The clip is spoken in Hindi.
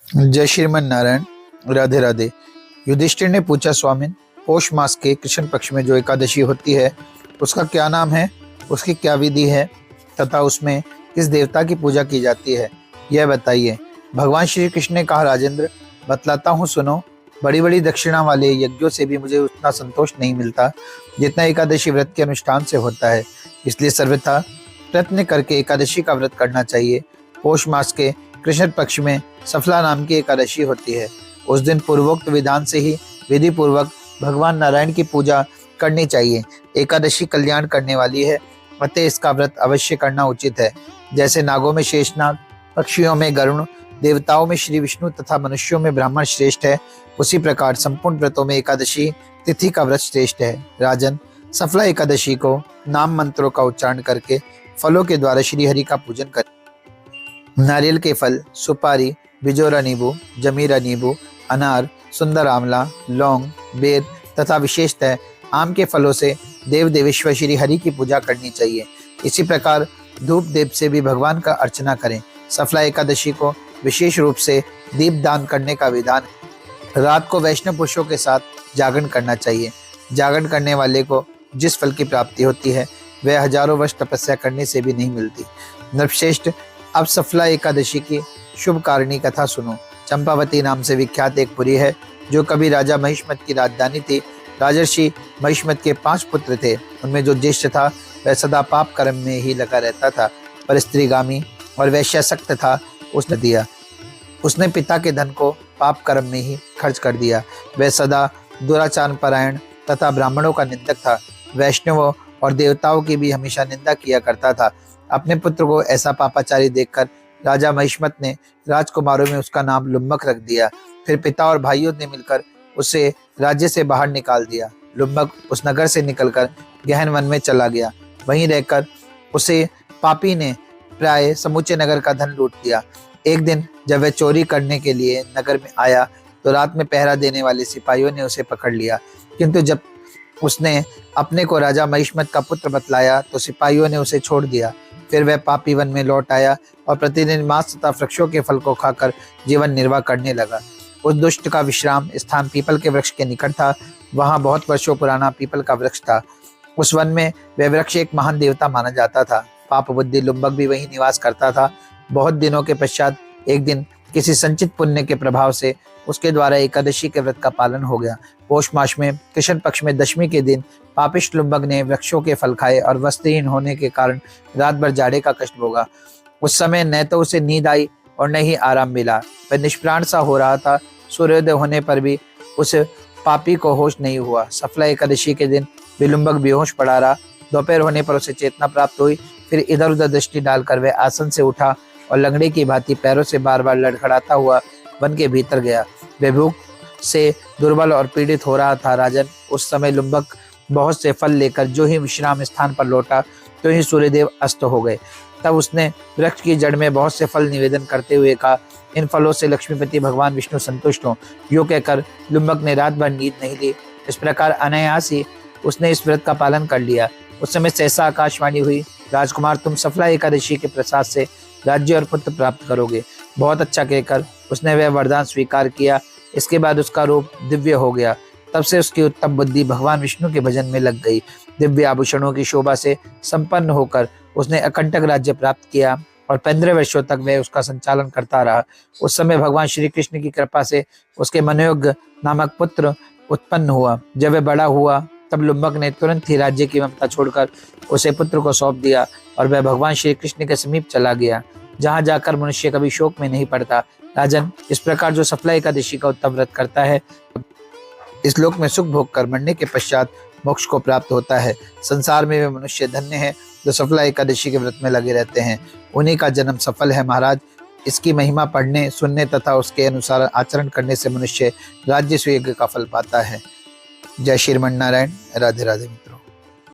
जय श्रीमन नारायण। राधे राधे। युधिष्ठिर ने पूछा, स्वामिन, पौष मास के कृष्ण पक्ष में जो एकादशी होती है उसका क्या नाम है, उसकी क्या विधि है तथा उसमें किस देवता की पूजा की जाती है, यह बताइए। भगवान श्री कृष्ण ने कहा, राजेंद्र, बतलाता हूँ, सुनो। बड़ी बड़ी दक्षिणा वाले यज्ञों से भी मुझे उतना संतोष नहीं मिलता जितना एकादशी व्रत के अनुष्ठान से होता है। इसलिए सर्वथा प्रयत्न करके एकादशी का व्रत करना चाहिए। पौष मास के कृष्ण पक्ष में सफला नाम की एकादशी होती है। उस दिन पूर्वोक्त विधान से ही विधि पूर्वक भगवान नारायण की पूजा करनी चाहिए। एकादशी कल्याण करने वाली है, अतः इसका व्रत अवश्य करना उचित है। जैसे नागों में शेषनाग, पक्षियों में गरुण, देवताओं में श्री विष्णु तथा मनुष्यों में ब्राह्मण श्रेष्ठ है, उसी प्रकार संपूर्ण व्रतों में एकादशी तिथि का व्रत श्रेष्ठ है। राजन, सफला एकादशी को नाम मंत्रों का उच्चारण करके फलों के द्वारा श्री हरि का पूजन करें। नारियल के फल, सुपारी, बिजोरा नींबू, जमीरा नींबू, अनार, सुंदर आंवला, लौंग, बेर तथा विशेषतः आम के फलों से देव देवेश्वर श्री हरि की पूजा करनी चाहिए। इसी प्रकार धूप दीप से भी भगवान का अर्चना करें। सफला एकादशी को विशेष रूप से दीप दान करने का विधान है। रात को वैष्णव पुरुषों के साथ जागरण करना चाहिए। जागरण करने वाले को जिस फल की प्राप्ति होती है वह हजारों वर्ष तपस्या करने से भी नहीं मिलती। नृपश्रेष्ठ, अब सफला एकादशी की शुभ कारिणी कथा सुनो। चंपावती नाम से विख्यात एक पुरी है जो कभी राजा महिष्मत की राजधानी थी। राजर्षि महिष्मत के 5 पुत्र थे। उनमें जो ज्येष्ठ था वह सदा पाप कर्म में ही लगा रहता था, पर स्त्रीगामी और वैश्यासक्त था। उसने पिता के धन को पाप कर्म में ही खर्च कर दिया। वह सदा दुराचार परायण तथा ब्राह्मणों का निंदक था। वैष्णवों और देवताओं की भी हमेशा निंदा किया करता था। अपने पुत्र को ऐसा पापाचारी देखकर राजा महिष्मत ने राजकुमारों में उसका नाम लुम्बक रख दिया। फिर पिता और भाइयों ने मिलकर उसे राज्य से बाहर निकाल दिया। लुम्बक उस नगर से निकलकर गहन वन में चला गया। वहीं रहकर उसे पापी ने प्राय समूचे नगर का धन लूट लिया। एक दिन जब वह चोरी करने के लिए नगर में आया तो रात में पहरा देने वाले सिपाहियों ने उसे पकड़ लिया, किंतु जब उसने अपने को राजा महिष्मत का पुत्र बतलाया तो सिपाहियों ने उसे छोड़ दिया। फिर वह पापी वन में लौट आया और प्रतिदिन मांस तथा वृक्षों के फल को खाकर जीवन निर्वाह करने लगा। उस दुष्ट का विश्राम स्थान पीपल के वृक्ष के निकट था। वहां बहुत वर्षों पुराना पीपल का वृक्ष था। उस वन में वह वृक्ष एक महान देवता माना जाता था। पाप बुद्धि लुम्बक भी वहीं निवास करता था। बहुत दिनों के पश्चात एक दिन किसी संचित पुण्य के प्रभाव से उसके द्वारा एकादशी के व्रत का पालन हो गया। पौष मास में कृष्ण पक्ष में दशमी के दिन पापिष्ट लुम्बक ने वृक्षों के फल खाए और वस्त्रहीन होने के कारण रात भर जाड़े का कष्ट भोगा। उस समय न तो उसे नींद आई और न ही आराम मिला। वह निष्प्राण सा हो रहा था। सूर्योदय होने पर भी उस पापी को होश नहीं हुआ। सफला एकादशी के दिन विलुम्बक बेहोश पड़ा रहा। दोपहर होने पर उसे चेतना प्राप्त हुई। फिर इधर उधर दृष्टि डालकर वह आसन से उठा और लंगड़े की भांति पैरों से बार बार लड़खड़ाता हुआ वन के भीतर गया। वह भूख से दुर्बल और पीड़ित हो रहा था। राजन, उस समय लुम्बक बहुत से फल लेकर जो ही विश्राम स्थान पर लौटा तो ही सूर्यदेव अस्त हो गए। तब उसने वृक्ष की जड़ में बहुत से फल निवेदन करते हुए कहा, इन फलों से लक्ष्मीपति भगवान विष्णु संतुष्ट हों। यूं कहकर लुम्बक ने रात भर नींद नहीं ली। इस प्रकार अनायास ही उसने इस व्रत का पालन कर लिया। उस समय सहसा आकाशवाणी हुई, राजकुमार, तुम सफला एकादशी के प्रसाद से राज्य और पुत्र प्राप्त करोगे। बहुत अच्छा कहकर उसने वह वरदान स्वीकार किया। इसके बाद उसका रूप दिव्य हो गया। तब से उसकी उत्तम बुद्धि भगवान विष्णु के भजन में लग गई। दिव्य आभूषणों की शोभा से संपन्न होकर उसने अकंटक राज्य प्राप्त किया और 15 वर्षों तक वह उसका संचालन करता रहा। उस समय भगवान श्री कृष्ण की कृपा से उसके मनोयोग नामक पुत्र उत्पन्न हुआ। जब वह बड़ा हुआ तब लुम्बक ने तुरंत ही राज्य की ममता छोड़कर उसे पुत्र को सौंप दिया और वह भगवान श्री कृष्ण के समीप चला गया, जहाँ जाकर मनुष्य कभी शोक में नहीं पड़ता। राजन, इस प्रकार जो सफला एकादशी का उत्तम व्रत करता है इस लोक में सुख भोग कर मरने के पश्चात मोक्ष को प्राप्त होता है। संसार में वे मनुष्य धन्य है जो सफला एकादशी के व्रत में लगे रहते हैं। उन्हीं का जन्म सफल है महाराज। इसकी महिमा पढ़ने, सुनने तथा उसके अनुसार आचरण करने से मनुष्य राज्य सुयज्ञ का फल पाता है। जय श्रीमन नारायण। राधे राधे।